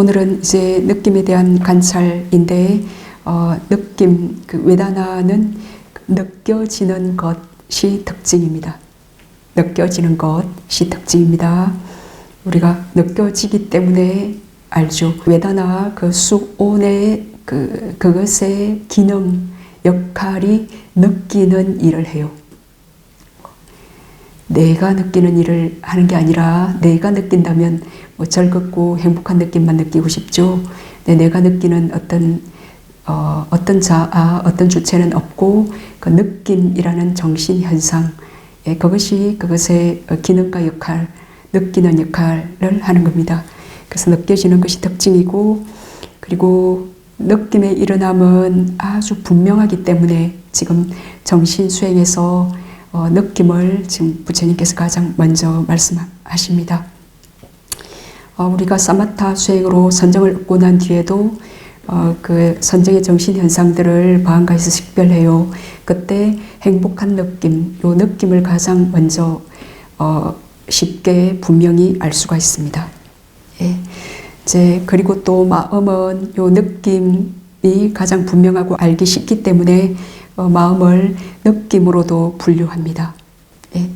오늘은 이제 느낌에 대한 관찰인데, 느낌, 그 웨다나는 느껴지는 것이 특징입니다. 느껴지는 것이 특징입니다. 우리가 느껴지기 때문에 알죠. 웨다나 그 수온의 그것의 기능, 역할이 느끼는 일을 해요. 내가 느끼는 일을 하는 게 아니라, 내가 느낀다면 뭐 즐겁고 행복한 느낌만 느끼고 싶죠. 내가 느끼는 어떤 자아, 어떤 주체는 없고, 그 느낌이라는 정신 현상, 그것의 기능과 역할, 느끼는 역할을 하는 겁니다. 그래서 느껴지는 것이 특징이고, 그리고 느낌의 일어남은 아주 분명하기 때문에 지금 정신수행에서 느낌을 지금 부처님께서 가장 먼저 말씀하십니다. 우리가 사마타 수행으로 선정을 얻고 난 뒤에도 그 선정의 정신 현상들을 바한가에서 식별해요. 그때 행복한 느낌, 요 느낌을 가장 먼저 쉽게 분명히 알 수가 있습니다. 예. 이제 그리고 또 마음은 요 느낌이 가장 분명하고 알기 쉽기 때문에 마음을 느낌으로도 분류합니다. 예.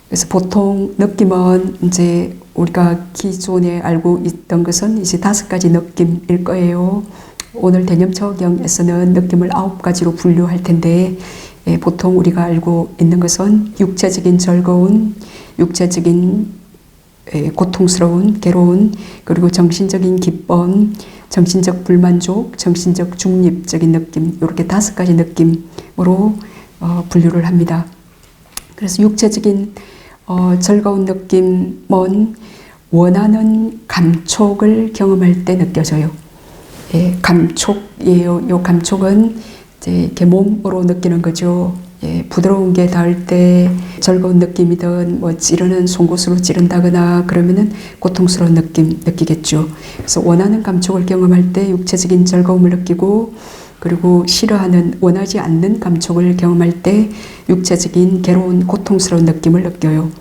그래서 보통 느낌은 이제 우리가 기존에 알고 있던 것은 이제 5가지 느낌일 거예요. 오늘 대념처경에서는 느낌을 9가지로 분류할 텐데, 보통 우리가 알고 있는 것은 육체적인 즐거운, 육체적인 고통스러운, 괴로운, 그리고 정신적인 기쁨, 정신적 불만족, 정신적 중립적인 느낌, 이렇게 5가지 느낌으로 분류를 합니다. 그래서 육체적인 즐거운 느낌은 원하는 감촉을 경험할 때 느껴져요. 예, 감촉이에요. 요 감촉은 이제 이렇게 몸으로 느끼는 거죠. 예, 부드러운 게 닿을 때 즐거운 느낌이든, 뭐 찌르는 송곳으로 찌른다거나 그러면은 고통스러운 느낌 느끼겠죠. 그래서 원하는 감촉을 경험할 때 육체적인 즐거움을 느끼고, 그리고 싫어하는, 원하지 않는 감촉을 경험할 때 육체적인 괴로운, 고통스러운 느낌을 느껴요.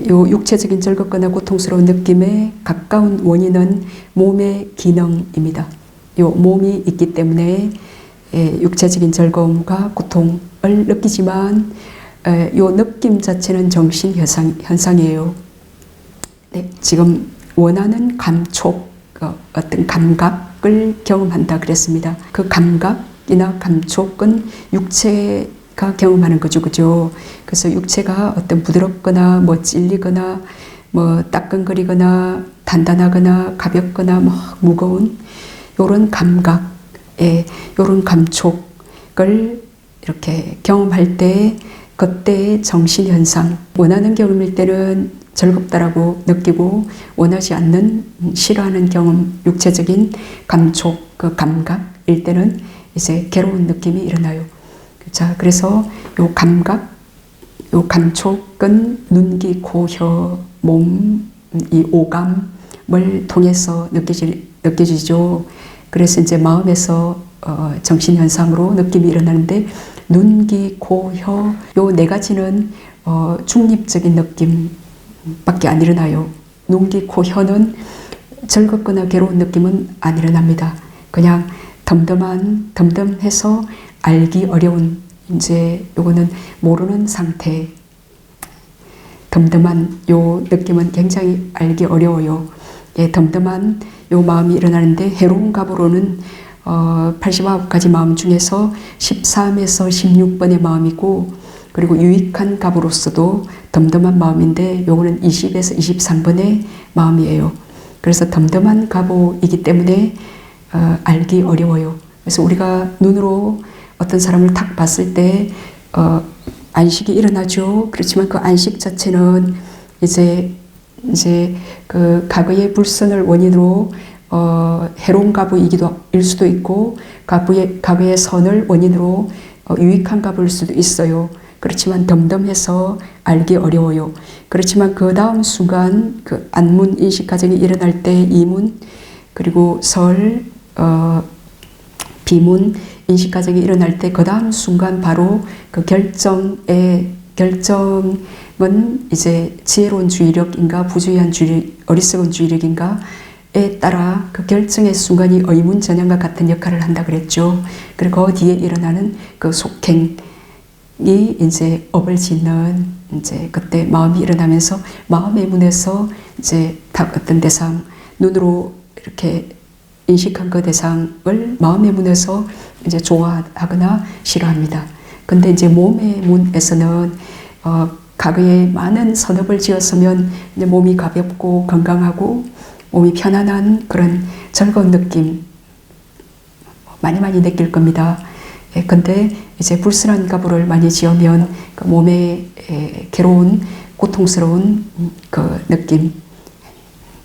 요 육체적인 즐겁거나 고통스러운 느낌에 가까운 원인은 몸의 기능입니다. 요 몸이 있기 때문에 육체적인 즐거움과 고통을 느끼지만, 요 느낌 자체는 정신 현상이에요. 네, 지금 원하는 감촉, 어떤 감각을 경험한다 그랬습니다. 그 감각이나 감촉은 육체가 경험하는 거죠, 그죠? 그래서 육체가 어떤 부드럽거나 뭐 찔리거나 뭐 따끔거리거나 단단하거나 가볍거나 뭐 무거운 요런 감각, 요런 감촉을 이렇게 경험할 때, 그때의 정신현상, 원하는 경험일 때는 즐겁다라고 느끼고, 원하지 않는, 싫어하는 경험, 육체적인 감촉, 그 감각일 때는 이제 괴로운 느낌이 일어나요. 자, 그래서 요 감각, 요 감촉은 눈, 귀, 코, 혀, 몸, 이 오감을 통해서 느껴지죠. 그래서 이제 마음에서 정신현상으로 느낌이 일어나는데, 눈, 귀, 코, 혀, 요 4가지는 중립적인 느낌밖에 안 일어나요. 눈, 귀, 코, 혀는 즐겁거나 괴로운 느낌은 안 일어납니다. 그냥 덤덤해서 알기 어려운, 이제 요거는 모르는 상태. 덤덤한 요 느낌은 굉장히 알기 어려워요. 예, 덤덤한 요 마음이 일어나는데, 해로운 갑으로는 89가지 마음 중에서 13에서 16번의 마음이고, 그리고 유익한 갑으로서도 덤덤한 마음인데, 요거는 20에서 23번의 마음이에요. 그래서 덤덤한 갑오이기 때문에 알기 어려워요. 그래서 우리가 눈으로 어떤 사람을 탁 봤을 때 안식이 일어나죠. 그렇지만 그 안식 자체는 이제 그 과거의 불선을 원인으로 해로운 갑일 수도 있고, 과거의 선을 원인으로 유익한 갑일 수도 있어요. 그렇지만 덤덤해서 알기 어려워요. 그렇지만 그 다음 순간 그 안문 인식 과정이 일어날 때 이문, 그리고 설, 비문 인식 과정이 일어날 때 그 다음 순간 바로 그 결정은 이제 지혜로운 주의력인가, 부주의한 어리석은 주의력인가에 따라 그 결정의 순간이 의문전향과 같은 역할을 한다 그랬죠. 그리고 그 뒤에 일어나는 그 속행이 이제 업을 짓는 이제 그때 마음이 일어나면서 마음의 문에서 이제 어떤 대상, 눈으로 이렇게 인식한 그 대상을 마음의 문에서 이제 좋아하거나 싫어합니다. 근데 이제 몸의 문에서는 과거에 많은 선업을 지었으면 이제 몸이 가볍고 건강하고 몸이 편안한 그런 즐거운 느낌 많이 느낄 겁니다. 근데 이제 불순한 가부를 많이 지으면 그 몸에 괴로운 고통스러운 그 느낌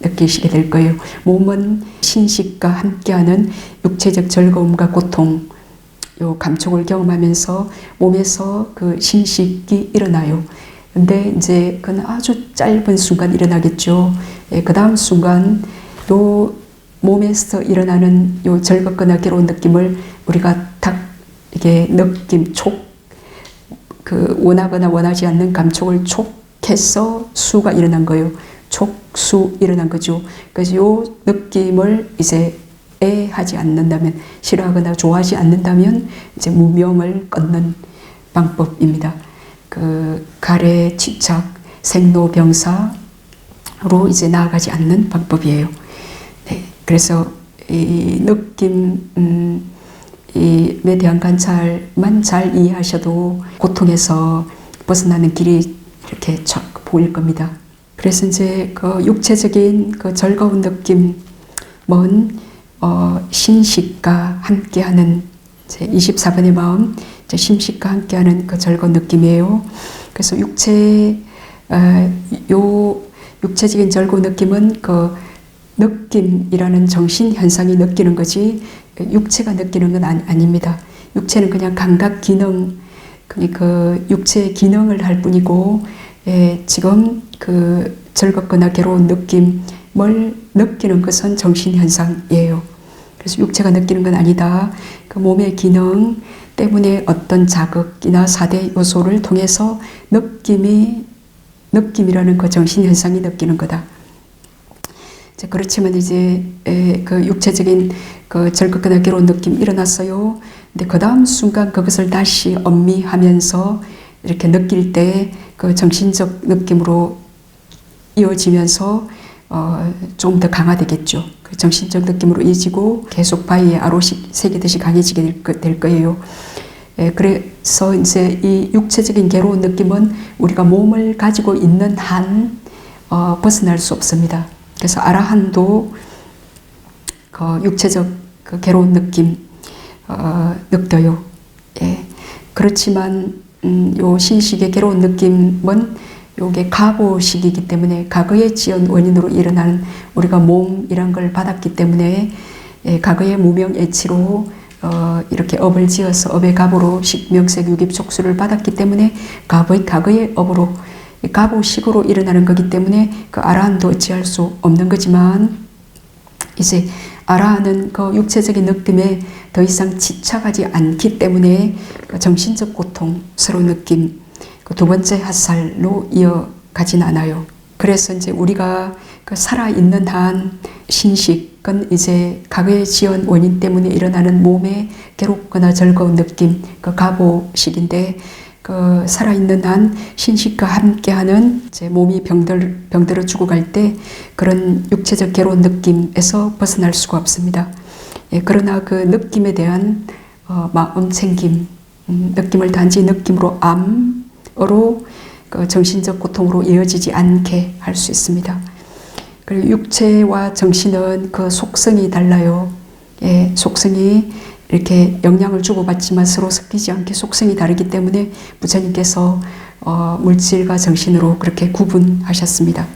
느끼시게 될 거예요. 몸은 신식과 함께하는 육체적 즐거움과 고통, 요 감촉을 경험하면서 몸에서 그 신식이 일어나요. 근데 이제 그건 아주 짧은 순간 일어나겠죠. 그 다음 순간 요 몸에서 일어나는 요 즐겁거나 괴로운 느낌을 우리가 딱 이게 느낌, 그 원하거나 원하지 않는 감촉을 촉해서 수가 일어난 거예요. 촉수 일어난 거죠. 그래서 요 느낌을 이제 애하지 않는다면, 싫어하거나 좋아하지 않는다면 이제 무명을 끊는 방법입니다. 그 가래, 집착, 생로병사로 이제 나아가지 않는 방법이에요. 네, 그래서 이 느낌에 대한 관찰만 잘 이해하셔도 고통에서 벗어나는 길이 이렇게 쫙 보일 겁니다. 그래서 이제 그 육체적인 그 즐거운 느낌은 신식과 함께하는 이제 24번의 마음, 이제 심식과 함께하는 그 즐거운 느낌이에요. 그래서 육체적인 즐거운 느낌은 그 느낌이라는 정신 현상이 느끼는 거지 육체가 느끼는 건 아닙니다. 육체는 그냥 감각 기능, 그 육체의 기능을 할 뿐이고, 지금 그 즐겁거나 괴로운 느낌을 느끼는 것은 정신 현상이에요. 그래서 육체가 느끼는 건 아니다. 그 몸의 기능 때문에 어떤 자극이나 4대 요소를 통해서 느낌이라는 그 정신 현상이 느끼는 거다. 그렇지만 이제 그 육체적인 그 즐겁거나 괴로운 느낌 일어났어요. 근데 그 다음 순간 그것을 다시 엄미하면서 이렇게 느낄 때 그 정신적 느낌으로 이어지면서 좀 더 강화되겠죠. 그 정신적 느낌으로 이어지고 계속 바위에 아로씩 새기듯이 강해지게 될 거예요. 그래서 이제 이 육체적인 괴로운 느낌은 우리가 몸을 가지고 있는 한 벗어날 수 없습니다. 그래서 아라한도 그 육체적 그 괴로운 느낌 느껴요. 그렇지만 요 신식의 괴로운 느낌은 요게 과거식이기 때문에 과거에 지은 원인으로 일어나는 우리가 몸이란 걸 받았기 때문에 과거의 무명애치로 이렇게 업을 지어서 업의 갑으로 식명색 유깁 촉수를 받았기 때문에 과거의 업으로 가보식으로 일어나는 거기 때문에 그 아라한도 어찌할 수 없는 거지만 이제 아라한은 그 육체적인 느낌에 더 이상 집착하지 않기 때문에 그 정신적 고통스러운 느낌 그 두 번째 핫살로 이어가진 않아요. 그래서 이제 우리가 그 살아있는 한 신식은 이제 과거에 지은 원인 때문에 일어나는 몸의 괴롭거나 즐거운 느낌 그 가보식인데 그 살아있는 한 신식과 함께하는 이제 몸이 병들어 죽어갈 때 그런 육체적 괴로운 느낌에서 벗어날 수가 없습니다. 그러나 그 느낌에 대한 마음 챙김, 느낌을 단지 느낌으로 암으로 그 정신적 고통으로 이어지지 않게 할 수 있습니다. 그리고 육체와 정신은 그 속성이 달라요. 속성이 이렇게 영향을 주고받지만 서로 섞이지 않게 속성이 다르기 때문에 부처님께서 물질과 정신으로 그렇게 구분하셨습니다.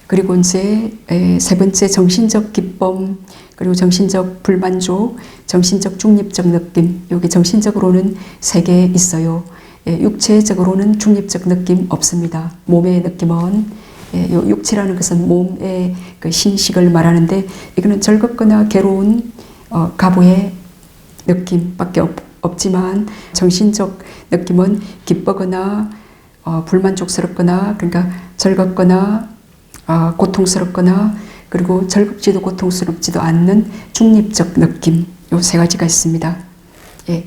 그리고 이제 세 번째 정신적 기쁨 그리고 정신적 불만족, 정신적 중립적 느낌 여기 정신적으로는 3개 있어요. 육체적으로는 중립적 느낌 없습니다. 몸의 느낌은 육체라는 것은 몸의 그 신식을 말하는데 이거는 즐겁거나 괴로운 가부의 느낌밖에 없지만 정신적 느낌은 기쁘거나 불만족스럽거나 그러니까 즐겁거나 고통스럽거나 그리고 즐겁지도 고통스럽지도 않는 중립적 느낌, 요 세 가지가 있습니다. 예.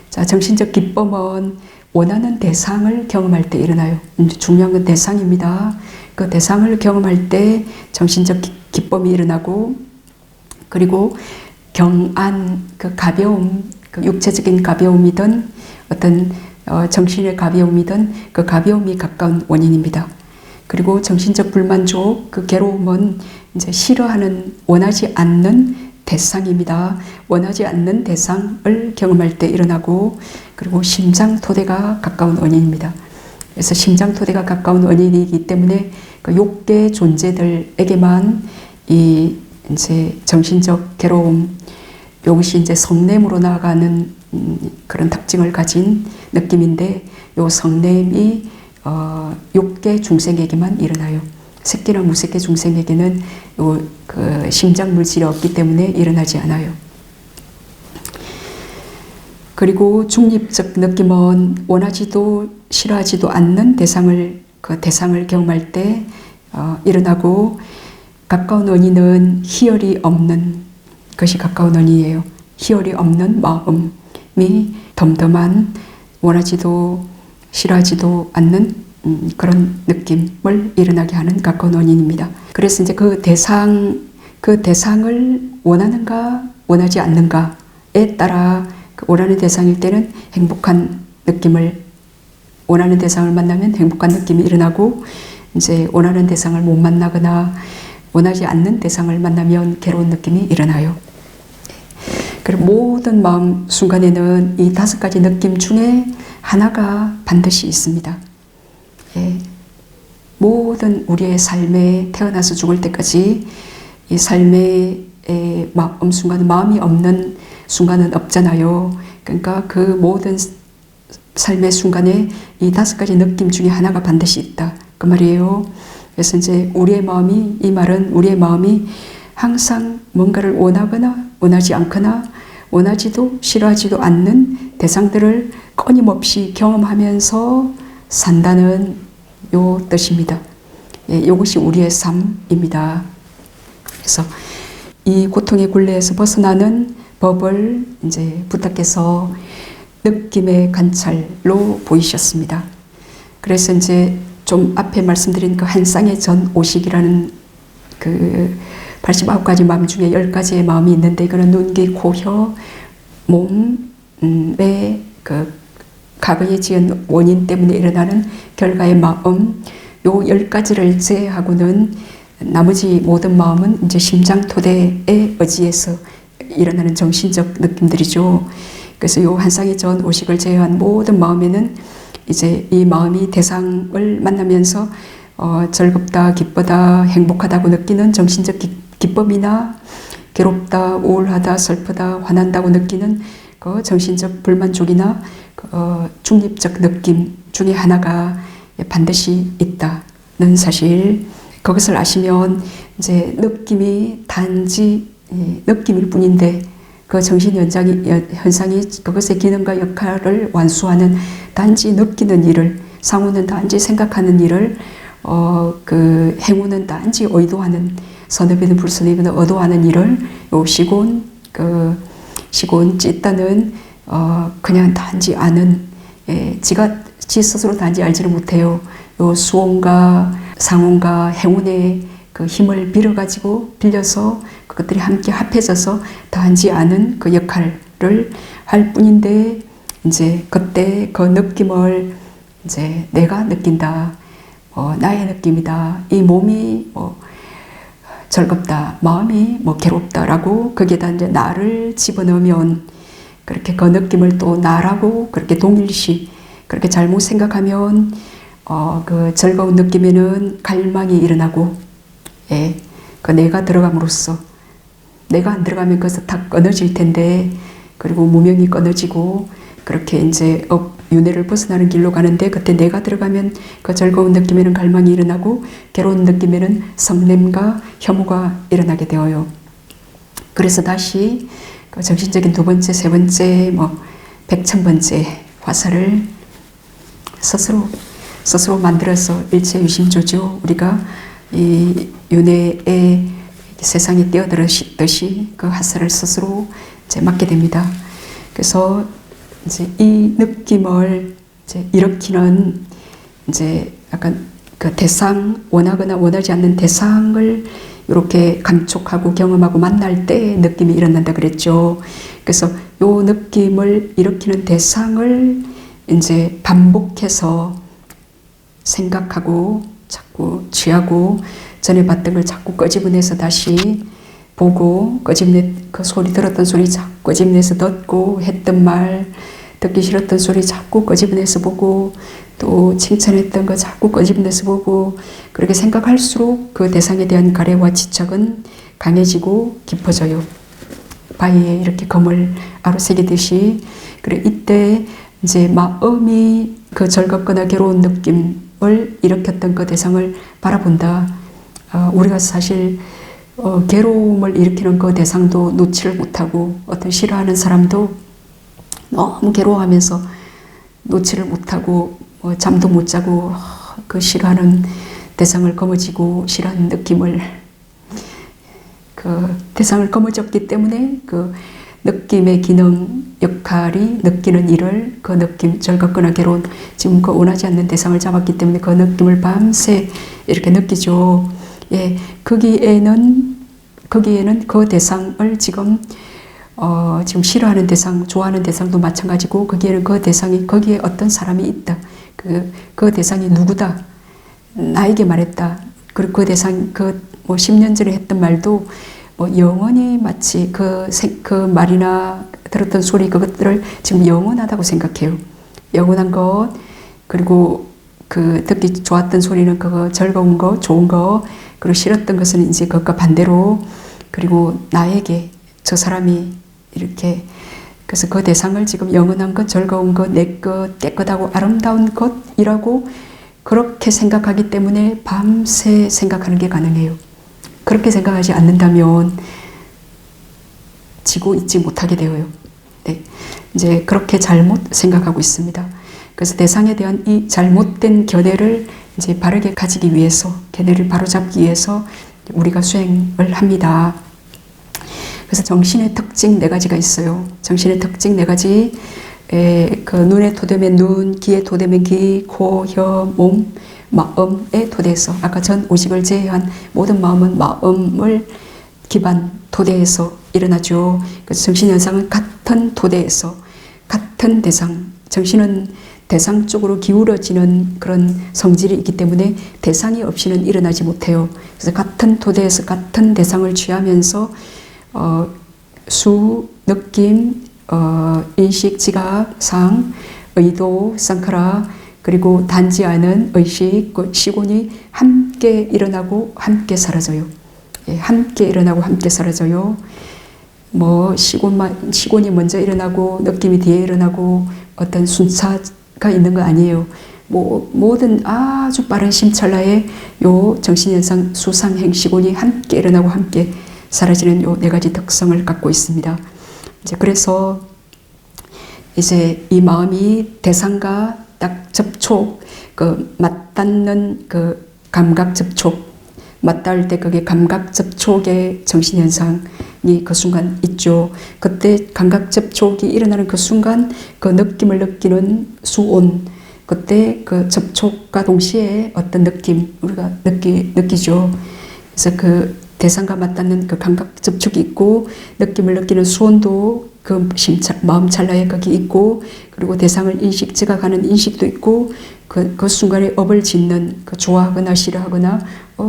자, 정신적 기쁨은 원하는 대상을 경험할 때 일어나요. 이제 중요한 건 대상입니다. 그 대상을 경험할 때 정신적 기쁨이 일어나고, 그리고 경안, 그 가벼움, 그 육체적인 가벼움이든 어떤 정신의 가벼움이든 그 가벼움이 가까운 원인입니다. 그리고 정신적 불만족, 그 괴로움은 이제 싫어하는, 원하지 않는 대상입니다. 원하지 않는 대상을 경험할 때 일어나고, 그리고 심장토대가 가까운 원인입니다. 그래서 심장토대가 가까운 원인이기 때문에 그 욕계 존재들에게만 이 이제 정신적 괴로움, 이것이 이제 성냄으로 나아가는 그런 특징을 가진 느낌인데, 요 성냄이 욕계 중생에게만 일어나요. 새끼나 무새끼 중생에게는 그 심장 물질이 없기 때문에 일어나지 않아요. 그리고 중립적 느낌은 원하지도 싫어하지도 않는 그 대상을 경험할 때 일어나고, 가까운 원인은 희열이 없는 것이 가까운 원인이에요. 희열이 없는 마음이 덤덤한, 원하지도 싫어하지도 않는 그런 느낌을 일어나게 하는 가까운 원인입니다. 그래서 이제 그 대상을 원하는가 원하지 않는가에 따라, 그 원하는 대상일 때는 행복한 느낌을, 원하는 대상을 만나면 행복한 느낌이 일어나고, 이제 원하는 대상을 못 만나거나 원하지 않는 대상을 만나면 괴로운 느낌이 일어나요. 그리고 모든 마음 순간에는 이 5가지 느낌 중에 하나가 반드시 있습니다. 예. 모든 우리의 삶에 태어나서 죽을 때까지 이 삶의 마음 순간은, 마음이 없는 순간은 없잖아요. 그러니까 그 모든 삶의 순간에 이 5가지 느낌 중에 하나가 반드시 있다, 그 말이에요. 그래서 이제 우리의 마음이, 이 말은 우리의 마음이 항상 뭔가를 원하거나 원하지 않거나 원하지도 싫어하지도 않는 대상들을 끊임없이 경험하면서 산다는 요 뜻입니다. 예, 이것이 우리의 삶입니다. 그래서 이 고통의 굴레에서 벗어나는 법을 이제 부탁해서 느낌의 관찰로 보이셨습니다. 그래서 이제 좀 앞에 말씀드린 그 한 쌍의 전 오식이라는 그 89가지 마음 중에 10가지의 마음이 있는데, 이거는 눈, 귀, 코, 혀, 몸의 그 과거에 지은 원인 때문에 일어나는 결과의 마음, 요 10가지를 제외하고는 나머지 모든 마음은 이제 심장토대의 의지에서 일어나는 정신적 느낌들이죠. 그래서 요 한 쌍의 전 오식을 제외한 모든 마음에는 이제 이 마음이 대상을 만나면서 즐겁다, 기쁘다, 행복하다고 느끼는 정신적 기쁨이나 괴롭다, 우울하다, 슬프다, 화난다고 느끼는 그 정신적 불만족이나 중립적 느낌 중에 하나가 반드시 있다는 사실, 그것을 아시면 이제 느낌이 단지 느낌일 뿐인데, 그 정신 현상이 그것의 기능과 역할을 완수하는, 단지 느끼는 일을, 상호는 단지 생각하는 일을, 그 행우는 단지 의도하는, 선업이든 불선업이든 의도하는 일을, 요 시곤 찢다는 그냥 단지 아는, 지 스스로 단지 알지를 못해요. 요 수온과 상온과 행운의 그 힘을 빌려서 그것들이 함께 합해져서 단지 아는 그 역할을 할 뿐인데, 이제 그때 그 느낌을 이제 내가 느낀다, 나의 느낌이다, 이 몸이 즐겁다, 마음이 괴롭다라고 거기에다 이제 나를 집어넣으면, 그렇게 그 느낌을 또 나라고 그렇게 동일시 그렇게 잘못 생각하면 그 즐거운 느낌에는 갈망이 일어나고, 예, 그 내가 들어감으로써, 내가 안 들어가면 그것은 다 끊어질 텐데, 그리고 무명이 끊어지고 그렇게 이제 윤회를 벗어나는 길로 가는데, 그때 내가 들어가면 그 즐거운 느낌에는 갈망이 일어나고, 괴로운 느낌에는 성냄과 혐오가 일어나게 되어요. 그래서 다시 그 정신적인 2번째, 3번째, 100,000번째 화살을 스스로 만들어서 일체 유심조죠. 우리가 이 윤회의 세상에 뛰어들었듯이 그 핫살을 스스로 이제 맞게 됩니다. 그래서 이제 이 느낌을 이제 일으키는 이제 약간 그 대상, 원하거나 원하지 않는 대상을 이렇게 감촉하고 경험하고 만날 때 느낌이 일어난다 그랬죠. 그래서 요 느낌을 일으키는 대상을 이제 반복해서 생각하고 자꾸 취하고 전에 봤던 걸 자꾸 끄집어내서 다시 보고 그 소리 들었던 소리 자꾸 끄집어내서 듣고 했던 말 듣기 싫었던 소리 자꾸 끄집어내서 보고 또 칭찬했던 거 자꾸 끄집어내서 보고 그렇게 생각할수록 그 대상에 대한 가래와 집착은 강해지고 깊어져요. 바위에 이렇게 검을 아로새기듯이. 그래 이때 이제 마음이 그 즐겁거나 괴로운 느낌을 일으켰던 그 대상을 바라본다. 우리가 사실 괴로움을 일으키는 그 대상도 놓지를 못하고 어떤 싫어하는 사람도 너무 괴로워하면서 놓지를 못하고 잠도 못 자고 그 싫어하는 대상을 거머쥐고 싫어하는 느낌을 그 대상을 거머쥐었기 때문에 그 느낌의 기능 역할이 느끼는 일을 그 느낌 즐겁거나 괴로운 지금 그 원하지 않는 대상을 잡았기 때문에 그 느낌을 밤새 이렇게 느끼죠. 예, 거기에는 그 대상을 지금 싫어하는 대상, 좋아하는 대상도 마찬가지고 거기에는 그 대상이 거기에 어떤 사람이 있다. 그 대상이 누구다. 나에게 말했다. 그리고 그 대상 뭐 10년 전에 했던 말도 뭐 영원히 마치 그 말이나 들었던 소리 그것들을 지금 영원하다고 생각해요. 영원한 것 그리고 그 듣기 좋았던 소리는 그거 즐거운 거 좋은 거 그리고 싫었던 것은 이제 그것과 반대로 그리고 나에게 저 사람이 이렇게 그래서 그 대상을 지금 영원한 것 즐거운 것 내 것 깨끗하고 아름다운 것이라고 그렇게 생각하기 때문에 밤새 생각하는 게 가능해요. 그렇게 생각하지 않는다면 지고 있지 못하게 되어요. 네. 이제 그렇게 잘못 생각하고 있습니다. 그래서 대상에 대한 이 잘못된 견해를 이제 바르게 가지기 위해서, 견해를 바로잡기 위해서 우리가 수행을 합니다. 그래서 정신의 특징 4가지가 있어요. 정신의 특징 4가지. 그 눈에 토대면 눈, 귀에 토대면 귀, 코, 혀, 몸, 마음의 토대에서 아까 전 50을 제외한 모든 마음은 마음을 기반 토대에서 일어나죠. 그래서 정신현상은 같은 토대에서 같은 대상, 정신은 대상 쪽으로 기울어지는 그런 성질이 있기 때문에 대상이 없이는 일어나지 못해요. 그래서 같은 토대에서 같은 대상을 취하면서 수, 느낌, 인식, 지각, 상, 의도, 상카라 그리고 단지 않은 의식, 시곤이 함께 일어나고 함께 사라져요. 예, 함께 일어나고 함께 사라져요. 뭐 시곤이 먼저 일어나고 느낌이 뒤에 일어나고 어떤 순차가 있는 거 아니에요. 뭐 모든 아주 빠른 심찰나에 요 정신현상 수상행 시곤이 함께 일어나고 함께 사라지는 요 4가지 특성을 갖고 있습니다. 이제 그래서 이제 이 마음이 대상과 딱 접촉, 맞닿는 감각 접촉, 맞닿을 때 그게 감각 접촉의 정신현상이 그 순간 있죠. 그때 감각 접촉이 일어나는 그 순간 그 느낌을 느끼는 수온, 그때 그 접촉과 동시에 어떤 느낌, 우리가 느끼죠. 그래서 그 대상과 맞닿는 그 감각 접촉이 있고 느낌을 느끼는 수온도 그 마음 찰나에 거기 있고 그리고 대상을 지각하는 인식도 있고 그 순간에 업을 짓는 그 좋아하거나 싫어하거나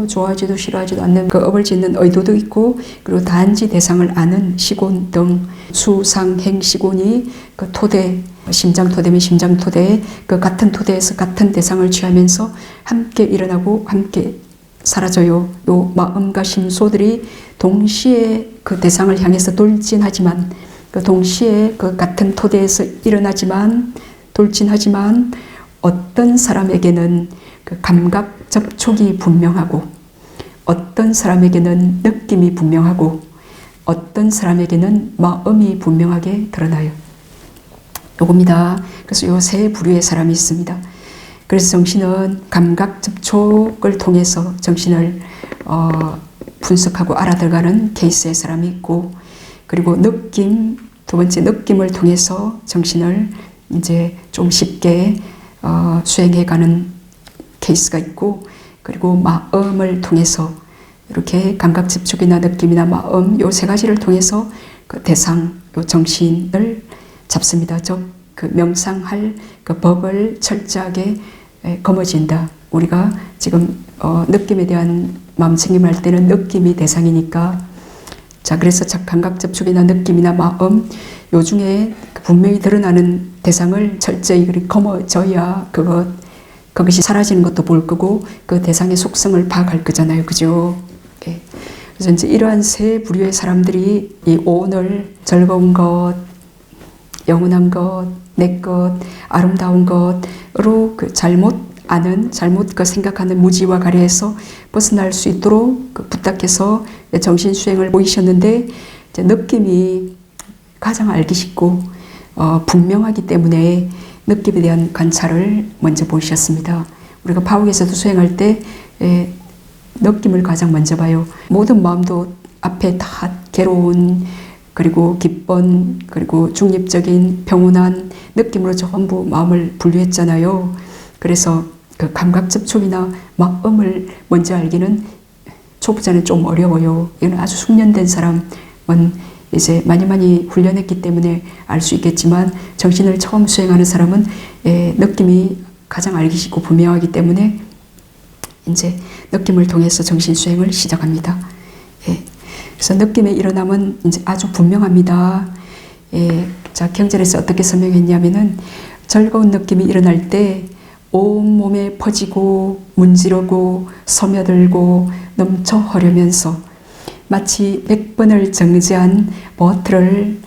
좋아하지도 싫어하지도 않는 그 업을 짓는 의도도 있고 그리고 단지 대상을 아는 시곤 등 수상행 시곤이 그 토대 심장 토대면 심장 토대 그 같은 토대에서 같은 대상을 취하면서 함께 일어나고 함께 사라져요. 요 마음과 심소들이 동시에 그 대상을 향해서 돌진하지만 그 동시에 그 같은 토대에서 돌진하지만 어떤 사람에게는 그 감각 접촉이 분명하고 어떤 사람에게는 느낌이 분명하고 어떤 사람에게는 마음이 분명하게 드러나요. 요겁니다. 그래서 요 3 부류의 사람이 있습니다. 그래서 정신은 감각 접촉을 통해서 정신을 분석하고 알아들어가는 케이스의 사람이 있고, 그리고 느낌, 두 번째 느낌을 통해서 정신을 이제 좀 쉽게 수행해가는 케이스가 있고, 그리고 마음을 통해서 이렇게 감각 집중이나 느낌이나 마음 요 세 가지를 통해서 그 대상, 요 정신을 잡습니다. 즉 그 명상할 그 법을 철저하게 거머쥔다. 우리가 지금 느낌에 대한 마음 챙김할 때는 느낌이 대상이니까, 자 그래서 감각 접촉이나 느낌이나 마음 요 중에 분명히 드러나는 대상을 철저히 거머져야 그것이 사라지는 것도 볼 거고 그 대상의 속성을 파악할 거잖아요. 그죠? 예. 그래서 이제 이러한 세 부류의 사람들이 이 오늘 즐거운 것, 영원한 것, 내 것, 아름다운 것으로 그 잘못 생각하는 무지와 가래에서 벗어날 수 있도록 부탁해서 정신 수행을 보이셨는데, 이제 느낌이 가장 알기 쉽고 분명하기 때문에 느낌에 대한 관찰을 먼저 보이셨습니다. 우리가 파워에서도 수행할 때 느낌을 가장 먼저 봐요. 모든 마음도 앞에 다 괴로운, 그리고 기쁜, 그리고 중립적인 평온한 느낌으로 전부 마음을 분류했잖아요. 그래서 그 감각 접촉이나 마음을 먼저 알기는 초보자는 좀 어려워요. 이건 아주 숙련된 사람은 이제 많이 훈련했기 때문에 알 수 있겠지만, 정신을 처음 수행하는 사람은 느낌이 가장 알기 쉽고 분명하기 때문에 이제 느낌을 통해서 정신 수행을 시작합니다. 그래서 느낌의 일어남은 이제 아주 분명합니다. 자, 경전에서 어떻게 설명했냐면은, 즐거운 느낌이 일어날 때 온몸에 퍼지고 문지르고 스며들고 넘쳐 흐르면서 마치 100번을 정제한 버터를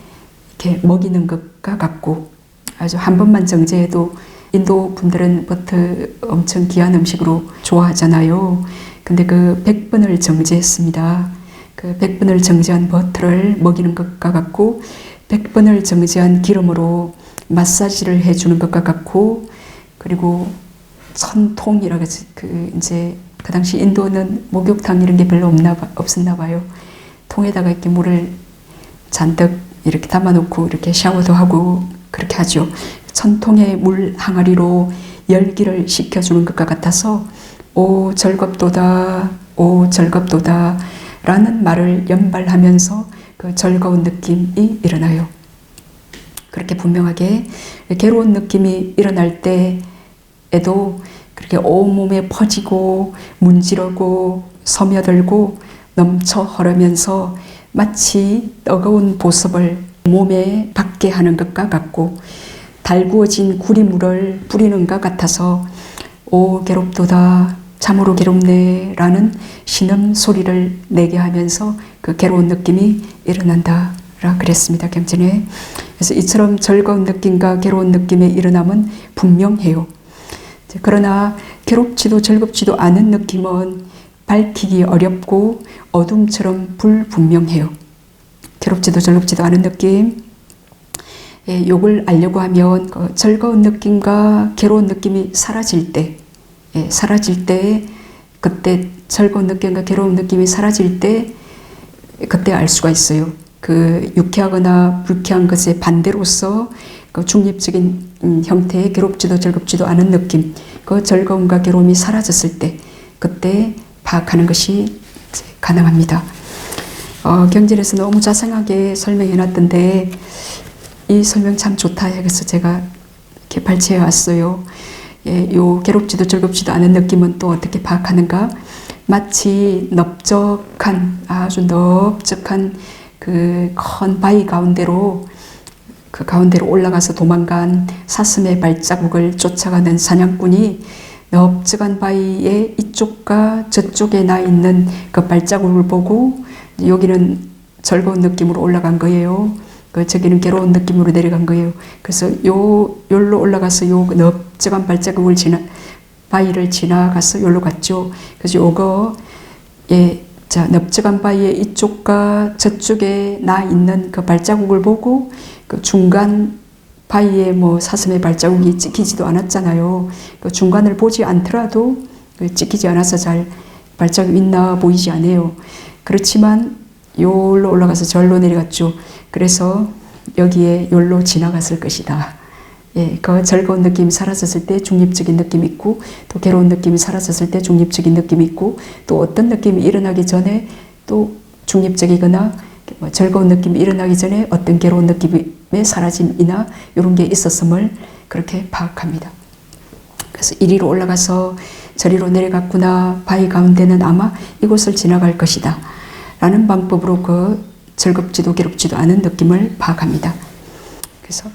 이렇게 먹이는 것과 같고, 아주 한 번만 정제해도 인도 분들은 버터 엄청 귀한 음식으로 좋아하잖아요. 근데 그 100번을 정제했습니다. 그 100번을 정제한 버터를 먹이는 것과 같고, 100번을 정제한 기름으로 마사지를 해주는 것과 같고, 그리고 천통이라고 해서 이제 그 당시 인도는 목욕탕 이런 게 별로 없었나 봐요. 통에다가 이렇게 물을 잔뜩 이렇게 담아놓고 이렇게 샤워도 하고 그렇게 하죠. 천통의 물 항아리로 열기를 식혀주는 것과 같아서 오 즐겁도다, 오 즐겁도다 라는 말을 연발하면서 그 즐거운 느낌이 일어나요. 그렇게 분명하게 괴로운 느낌이 일어날 때에도 그렇게 온몸에 퍼지고 문지르고 스며들고 넘쳐 흐르면서 마치 뜨거운 보습을 몸에 받게 하는 것과 같고, 달구어진 구리물을 뿌리는 것 같아서 오 괴롭도다, 참으로 괴롭네 라는 신음소리를 내게 하면서 그 괴로운 느낌이 일어난다 라 그랬습니다. 경전에. 그래서 이처럼 즐거운 느낌과 괴로운 느낌의 일어남은 분명해요. 그러나 괴롭지도 즐겁지도 않은 느낌은 밝히기 어렵고 어둠처럼 불분명해요. 괴롭지도 즐겁지도 않은 느낌, 요걸 알려고 하면 그 즐거운 느낌과 괴로운 느낌이 사라질 때, 그때 즐거운 느낌과 괴로운 느낌이 사라질 때 그때 알 수가 있어요. 그 유쾌하거나 불쾌한 것의 반대로서 그 중립적인 형태의 괴롭지도 즐겁지도 않은 느낌, 그 즐거움과 괴로움이 사라졌을 때 그때 파악하는 것이 가능합니다. 경전에서 너무 자세하게 설명해 놨던데 이 설명 참 좋다 해서 제가 이렇게 발췌해 왔어요. 요 괴롭지도 즐겁지도 않은 느낌은 또 어떻게 파악하는가? 마치 아주 넓적한 그 큰 바위 가운데로 올라가서 도망간 사슴의 발자국을 쫓아가는 사냥꾼이 넓적한 바위의 이쪽과 저쪽에 나 있는 그 발자국을 보고 여기는 즐거운 느낌으로 올라간 거예요. 저기는 괴로운 느낌으로 내려간 거예요. 그래서 여기로 올라가서 요 넓적한 발자국을 바위를 지나가서 여기로 갔죠. 그래서 요거 자, 넓적한 바위의 이쪽과 저쪽에 나 있는 그 발자국을 보고 그 중간 바위에 뭐 사슴의 발자국이 찍히지도 않았잖아요. 그 중간을 보지 않더라도 찍히지 않아서 잘 발자국 있나 보이지 않아요. 그렇지만 요로 올라가서 절로 내려갔죠. 그래서 여기에 요로 지나갔을 것이다. 예, 그 즐거운 느낌이 사라졌을 때 중립적인 느낌이 있고, 또 괴로운 느낌이 사라졌을 때 중립적인 느낌이 있고, 또 어떤 느낌이 일어나기 전에 또 중립적이거나 즐거운 느낌이 일어나기 전에 어떤 괴로운 느낌의 사라짐이나 이런 게 있었음을 그렇게 파악합니다. 그래서 이리로 올라가서 저리로 내려갔구나. 바위 가운데는 아마 이곳을 지나갈 것이다. 라는 방법으로 그 즐겁지도 괴롭지도 않은 느낌을 파악합니다. 그래서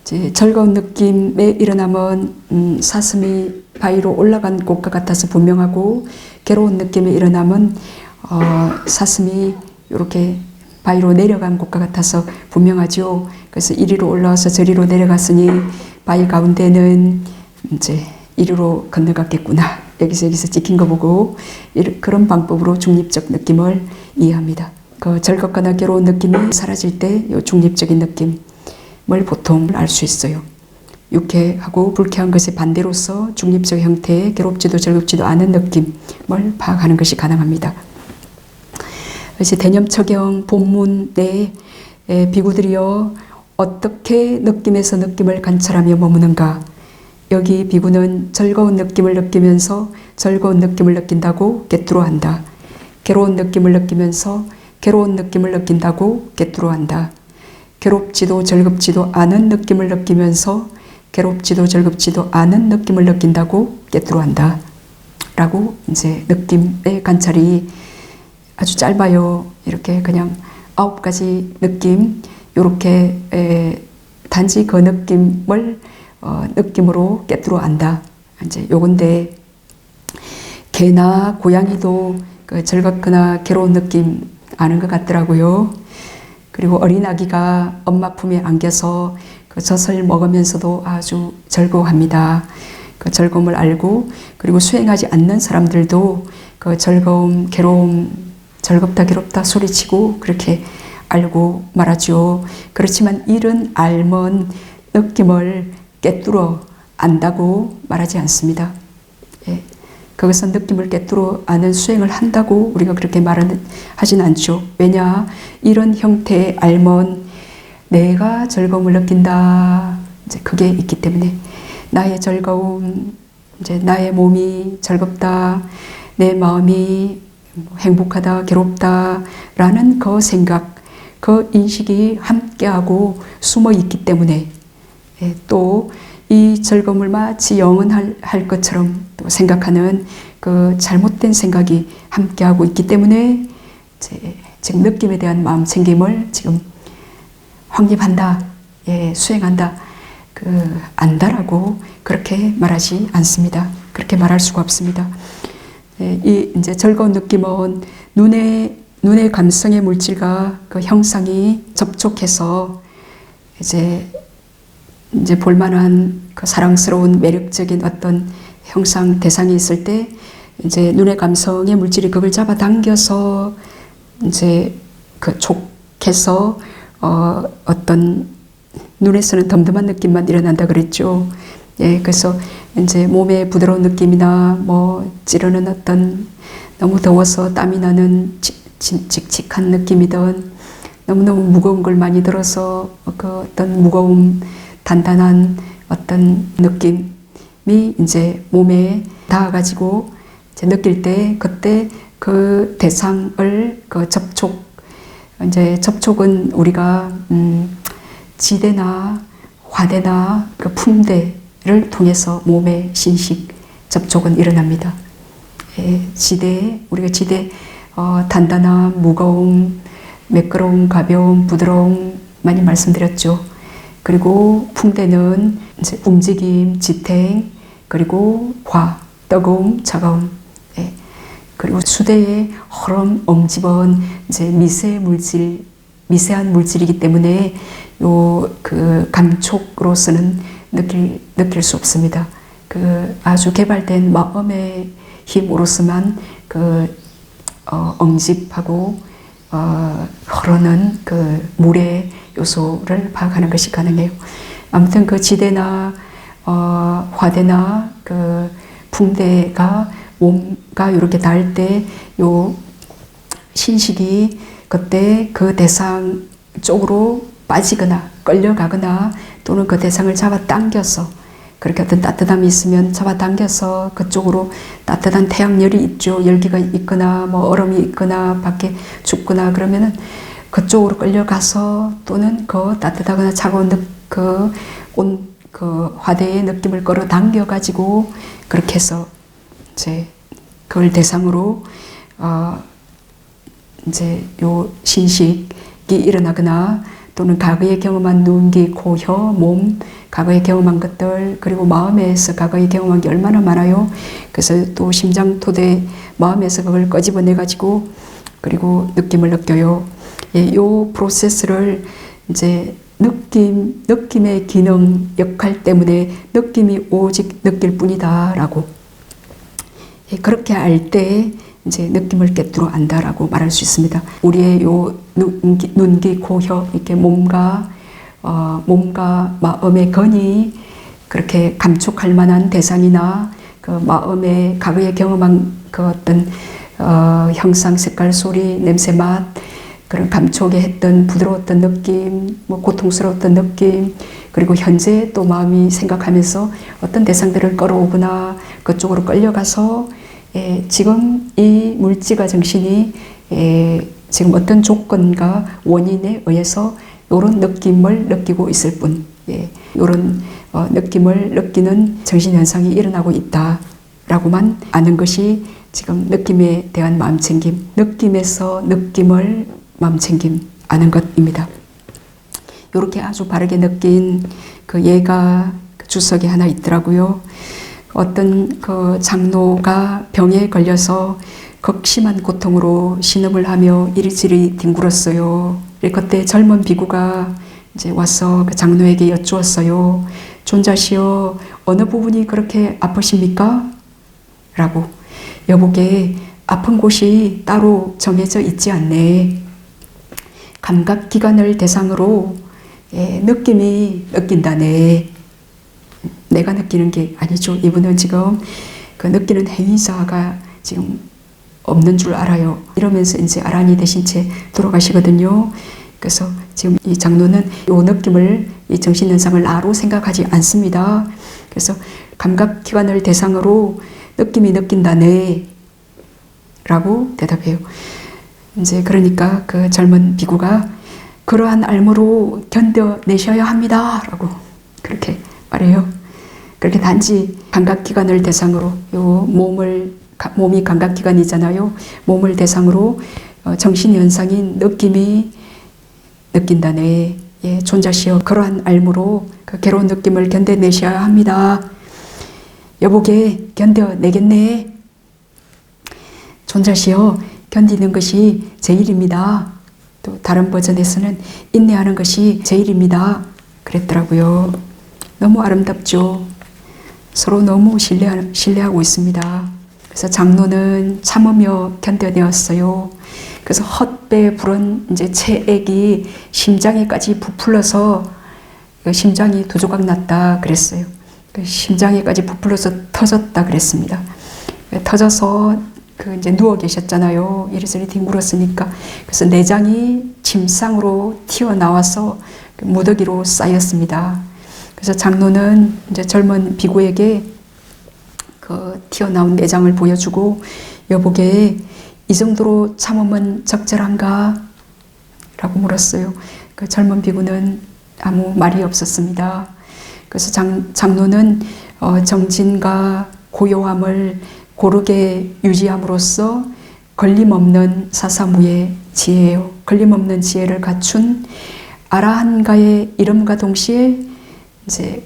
이제 즐거운 느낌에 일어남은 사슴이 바위로 올라간 곳과 같아서 분명하고, 괴로운 느낌에 일어남은 사슴이 이렇게 바위로 내려간 곳과 같아서 분명하죠. 그래서 이리로 올라와서 저리로 내려갔으니 바위 가운데는 이제 이리로 건너갔겠구나. 여기서 찍힌 거 보고 그런 방법으로 중립적 느낌을 이해합니다. 그 즐겁거나 괴로운 느낌이 사라질 때 이 중립적인 느낌을 보통 알 수 있어요. 유쾌하고 불쾌한 것의 반대로서 중립적 형태의 괴롭지도 즐겁지도 않은 느낌을 파악하는 것이 가능합니다. 그래서 대념처경 본문 내에 비구들이여 어떻게 느낌에서 느낌을 관찰하며 머무는가. 여기 비구는 즐거운 느낌을 느끼면서 즐거운 느낌을 느낀다고 꿰뚫어 한다. 괴로운 느낌을 느끼면서 괴로운 느낌을 느낀다고 꿰뚫어 한다. 괴롭지도 즐겁지도 않은 느낌을 느끼면서 괴롭지도 즐겁지도 않은 느낌을 느낀다고 꿰뚫어 한다. 라고 이제 느낌의 관찰이 아주 짧아요. 이렇게 그냥 9가지 느낌, 요렇게 단지 그 느낌을 느낌으로 꿰뚫어 안다. 이제 요건데, 개나 고양이도 그 즐겁거나 괴로운 느낌 아는 것 같더라고요. 그리고 어린아기가 엄마 품에 안겨서 그 젖을 먹으면서도 아주 즐거워합니다. 그 즐거움을 알고, 그리고 수행하지 않는 사람들도 그 즐거움, 괴로움, 즐겁다 괴롭다 소리치고 그렇게 알고 말하죠. 그렇지만 이런 알면 느낌을 꿰뚫어 안다고 말하지 않습니다. 예. 그것은 느낌을 꿰뚫어 아는 수행을 한다고 우리가 그렇게 하진 않죠. 왜냐? 이런 형태의 알면 내가 즐거움을 느낀다. 이제 그게 있기 때문에 나의 즐거움, 이제 나의 몸이 즐겁다, 내 마음이 행복하다, 괴롭다라는 그 생각, 그 인식이 함께하고 숨어 있기 때문에 또 이 즐거움을 마치 영원할 것처럼 또 생각하는 그 잘못된 생각이 함께하고 있기 때문에 지금 느낌에 대한 마음 챙김을 지금 확립한다, 수행한다, 안다라고 그렇게 말하지 않습니다. 그렇게 말할 수가 없습니다. 이 이제 즐거운 느낌은 눈의 감성의 물질과 그 형상이 접촉해서 이제 볼만한 그 사랑스러운 매력적인 어떤 형상 대상이 있을 때 이제 눈의 감성의 물질이 그걸 잡아당겨서 이제 그 촉해서 어떤 눈에서는 덤덤한 느낌만 일어난다 그랬죠. 예, 그래서 이제 몸의 부드러운 느낌이나 뭐 찌르는 어떤 너무 더워서 땀이 나는 칙칙한 느낌이든 너무너무 무거운 걸 많이 들어서 그 어떤 무거움, 단단한 어떤 느낌이 이제 몸에 닿아가지고 이제 느낄 때 그때 그 대상을 그 접촉은 우리가 지대나 화대나 그 품대를 통해서 몸의 신식 접촉은 일어납니다. 우리가 지대 단단함, 무거움, 매끄러움, 가벼움, 부드러움 많이 말씀드렸죠. 그리고 풍대는 이제 움직임, 지탱, 그리고 뜨거움, 차가움. 그리고 수대의 허름, 엄집은 이제 미세한 물질이기 때문에 그 감촉으로서는 느낄 수 없습니다. 그 아주 개발된 마음의 힘으로서만 그 엄집하고 흐르는 그 물의 요소를 파악하는 것이 가능해요. 아무튼 그 지대나 화대나 그 풍대가 몸과 이렇게 닿을 때 신식이 그때 그 대상 쪽으로 빠지거나 끌려가거나 또는 그 대상을 잡아당겨서 그렇게 어떤 따뜻함이 있으면 잡아당겨서 그쪽으로 따뜻한 태양열이 있죠. 열기가 있거나 뭐 얼음이 있거나 밖에 춥거나 그러면은 그쪽으로 끌려가서 또는 그 따뜻하거나 차가운 그 화대의 느낌을 끌어당겨 가지고 그렇게 해서 이제 그걸 대상으로 이제 요 신식이 일어나거나 또는 과거에 경험한 눈, 귀, 코, 혀, 몸, 과거에 경험한 것들 그리고 마음에서 과거에 경험한 게 얼마나 많아요. 그래서 또 심장 토대 마음에서 그걸 끄집어내 가지고 그리고 느낌을 느껴요. 예, 요 프로세스를 이제 느낌의 기능 역할 때문에 느낌이 오직 느낄 뿐이다라고 예, 그렇게 알 때 이제 느낌을 꿰뚫어 안다라고 말할 수 있습니다. 우리의 요 눈, 귀, 코, 혀 이렇게 몸과 마음의 건이 그렇게 감촉할 만한 대상이나 그 마음의 과거에 경험한 그 어떤 형상, 색깔, 소리, 냄새, 맛 그런 감촉에 했던 부드러웠던 느낌, 뭐 고통스러웠던 느낌, 그리고 현재 또 마음이 생각하면서 어떤 대상들을 끌어오거나 그쪽으로 끌려가서 지금 이 물질과 정신이 지금 어떤 조건과 원인에 의해서 이런 느낌을 느끼고 있을 뿐, 이런 느낌을 느끼는 정신현상이 일어나고 있다라고만 아는 것이 지금 느낌에 대한 마음챙김, 느낌에서 느낌을 마음챙김 아는 것입니다. 이렇게 아주 바르게 느낀 그 예가 주석이 하나 있더라고요. 어떤 그 장로가 병에 걸려서 극심한 고통으로 신음을 하며 이리저리 뒹굴었어요. 그때 젊은 비구가 이제 와서 그 장로에게 여쭈었어요. 존자시여, 어느 부분이 그렇게 아프십니까? 라고. 여보게, 아픈 곳이 따로 정해져 있지 않네. 감각기관을 대상으로 느낌이 느낀다네. 내가 느끼는 게 아니죠. 이분은 지금 그 느끼는 행위자가 지금 없는 줄 알아요. 이러면서 이제 아란이 되신 채 돌아가시거든요. 그래서 지금 이 장로는 이 느낌을, 이 정신현상을 나로 생각하지 않습니다. 그래서 감각기관을 대상으로 느낌이 느낀다네. 라고 대답해요. 이제 그러니까 그 젊은 비구가 그러한 알무로 견뎌내셔야 합니다. 라고 그렇게 말해요. 그렇게 단지 감각기관을 대상으로 요 몸이 감각기관이잖아요. 몸을 대상으로 정신현상인 느낌이 느낀다네. 예, 존자시여 그러한 알무로 그 괴로운 느낌을 견뎌내셔야 합니다. 여보게 견뎌내겠네. 존자시여 견디는 것이 제일입니다. 또 다른 버전에서는 인내하는 것이 제일입니다. 그랬더라고요. 너무 아름답죠. 서로 너무 신뢰하고 있습니다. 그래서 장로는 참으며 견뎌내었어요. 그래서 헛배 부른 이제 체액이 심장에까지 부풀러서 심장이 두 조각 났다 그랬어요. 심장에까지 부풀러서 터졌다 그랬습니다. 터져서 그 이제 누워 계셨잖아요. 이리저리 뒹굴었으니까. 그래서 내장이 침상으로 튀어나와서 무더기로 쌓였습니다. 그래서 장로는 이제 젊은 비구에게 그 튀어나온 내장을 보여주고 여보게 이 정도로 참으면 적절한가? 라고 물었어요. 그 젊은 비구는 아무 말이 없었습니다. 그래서 장로는 정진과 고요함을 고르게 유지함으로써 걸림없는 사사무의 지혜예요. 걸림없는 지혜를 갖춘 아라한가의 이름과 동시에 이제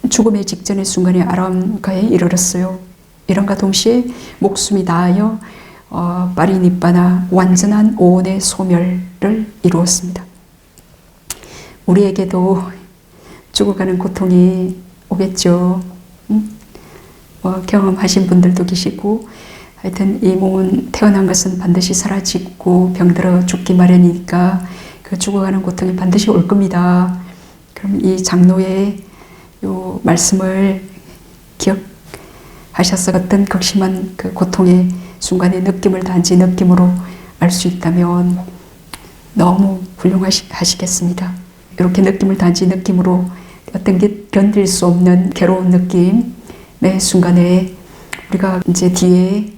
죽음의 직전의 순간에 아라한가에 이르렀어요. 이름과 동시에 목숨이 다하여 파리니빠나 완전한 오온의 소멸을 이루었습니다. 우리에게도 죽어가는 고통이 오겠죠. 경험하신 분들도 계시고 하여튼 이 몸은 태어난 것은 반드시 사라지고 병들어 죽기 마련이니까 그 죽어가는 고통이 반드시 올 겁니다. 그럼 이 장로의 요 말씀을 기억하셔서 어떤 극심한 그 고통의 순간의 느낌을 단지 느낌으로 알 수 있다면 너무 훌륭하시겠습니다. 이렇게 느낌을 단지 느낌으로 어떤 게 견딜 수 없는 괴로운 느낌, 매 순간에 우리가 이제 뒤에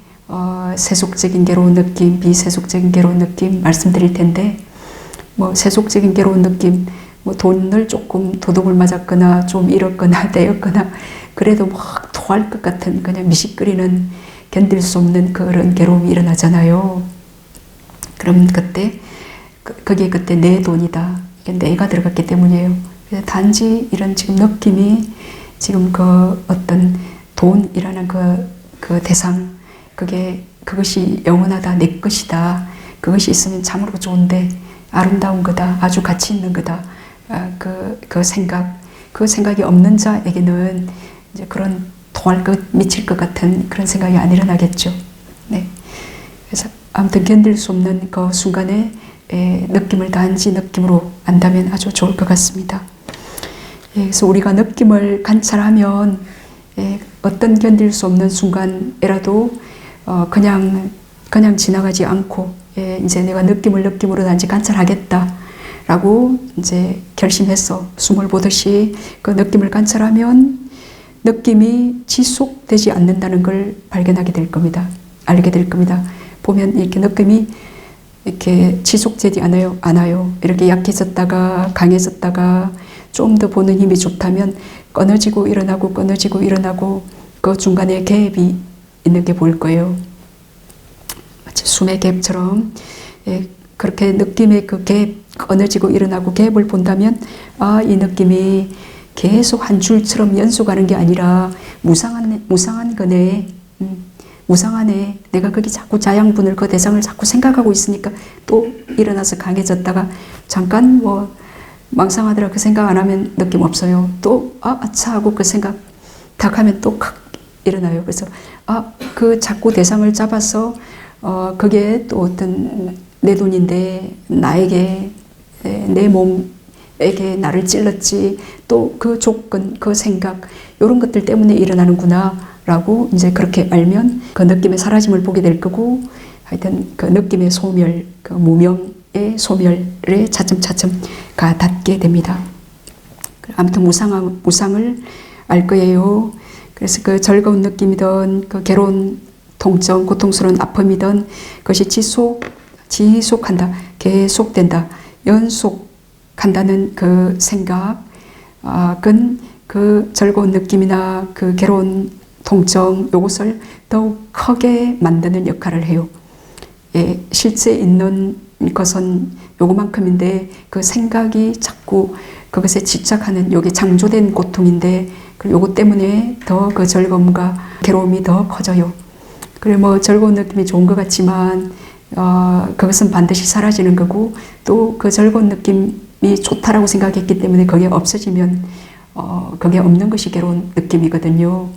세속적인 괴로운 느낌, 비세속적인 괴로운 느낌 말씀드릴 텐데, 뭐 세속적인 괴로운 느낌, 뭐 돈을 조금 도둑을 맞았거나 좀 잃었거나 떼었거나 그래도 막 토할 것 같은 그냥 미식거리는 견딜 수 없는 그런 괴로움이 일어나잖아요. 그럼 그때 그게 그때 내 돈이다. 이게 내가 들어갔기 때문이에요. 그래서 단지 이런 지금 느낌이 지금 그 어떤 돈이라는 그 대상, 그것이 영원하다, 내 것이다. 그것이 있으면 참으로 좋은데 아름다운 거다, 아주 가치 있는 거다. 그 생각이 없는 자에게는 이제 그런 통할 것, 미칠 것 같은 그런 생각이 안 일어나겠죠. 네. 그래서 아무튼 견딜 수 없는 그 순간에 느낌을 단지 느낌으로 안다면 아주 좋을 것 같습니다. 그래서 우리가 느낌을 관찰하면 어떤 견딜 수 없는 순간에라도 그냥 지나가지 않고 이제 내가 느낌을 느낌으로 단지 관찰하겠다라고 이제 결심해서 숨을 보듯이 그 느낌을 관찰하면 느낌이 지속되지 않는다는 걸 발견하게 될 겁니다. 알게 될 겁니다. 보면 이렇게 느낌이 이렇게 지속되지 않아요. 이렇게 약해졌다가 강해졌다가 좀 더 보는 힘이 좋다면 끊어지고 일어나고 끊어지고 일어나고 그 중간에 갭이 있는 게 보일 거예요. 마치 숨의 갭처럼 그렇게 느낌의 그 갭, 끊어지고 일어나고 갭을 본다면 이 느낌이 계속 한 줄처럼 연속하는 게 아니라 무상한 거네. 무상하네. 내가 거기 자꾸 자양분을 그 대상을 자꾸 생각하고 있으니까 또 일어나서 강해졌다가 잠깐 뭐 망상하더라 그 생각 안 하면 느낌 없어요. 또 아차 하고 그 생각 딱 하면 또 칵 일어나요. 그래서 그 자꾸 대상을 잡아서 그게 또 어떤 내 돈인데 나에게 내 몸에게 나를 찔렀지 또 그 조건 그 생각 이런 것들 때문에 일어나는구나 라고 이제 그렇게 알면 그 느낌의 사라짐을 보게 될 거고 하여튼 그 느낌의 소멸, 그 무명의 소멸에 차츰차츰 가닿게 됩니다. 아무튼 무상을 알 거예요. 그래서 그 즐거운 느낌이든 그 괴로운 통증, 고통스러운 아픔이든 그것이 지속한다, 계속된다, 연속한다는 그 생각은 그 즐거운 느낌이나 그 괴로운 통증 요것을 더욱 크게 만드는 역할을 해요. 실제 있는 것은 요거만큼인데 그 생각이 자꾸 그것에 집착하는 요게 창조된 고통인데 요것 때문에 더 그 즐거움과 괴로움이 더 커져요. 그래 뭐 즐거운 느낌이 좋은 것 같지만 그것은 반드시 사라지는 거고 또 그 즐거운 느낌이 좋다라고 생각했기 때문에 그게 없어지면 그게 없는 것이 괴로운 느낌이거든요.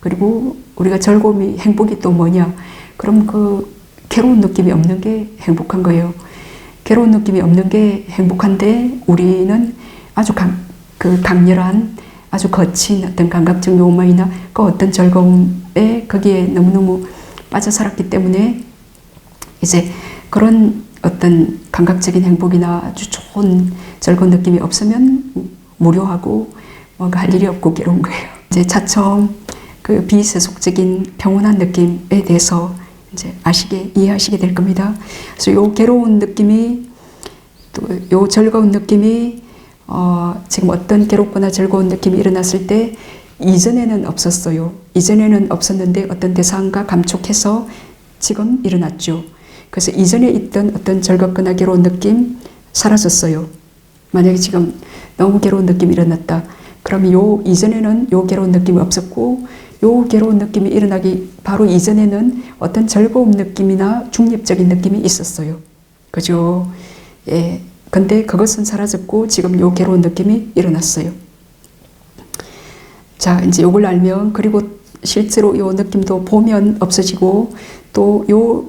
그리고 우리가 즐거움이 행복이 또 뭐냐? 그럼 그 괴로운 느낌이 없는 게 행복한 거예요. 괴로운 느낌이 없는 게 행복한데 우리는 아주 강렬한 아주 거친 어떤 감각적 요망이나 그 어떤 즐거움에 거기에 너무너무 빠져 살았기 때문에 이제 그런 어떤 감각적인 행복이나 아주 좋은 즐거운 느낌이 없으면 무료하고 뭔가 할 일이 없고 괴로운 거예요. 이제 차츰 그 비세속적인 평온한 느낌에 대해서 이제 이해하시게 될 겁니다. 그래서 요 괴로운 느낌이 또 요 즐거운 느낌이 지금 어떤 괴롭거나 즐거운 느낌이 일어났을 때 이전에는 없었어요. 이전에는 없었는데 어떤 대상과 감촉해서 지금 일어났죠. 그래서 이전에 있던 어떤 즐겁거나 괴로운 느낌 사라졌어요. 만약에 지금 너무 괴로운 느낌이 일어났다. 그러면 요 이전에는 요 괴로운 느낌이 없었고 요 괴로운 느낌이 일어나기 바로 이전에는 어떤 즐거운 느낌이나 중립적인 느낌이 있었어요. 그죠? 예. 근데 그것은 사라졌고 지금 요 괴로운 느낌이 일어났어요. 자, 이제 요걸 알면 그리고 실제로 요 느낌도 보면 없어지고 또 요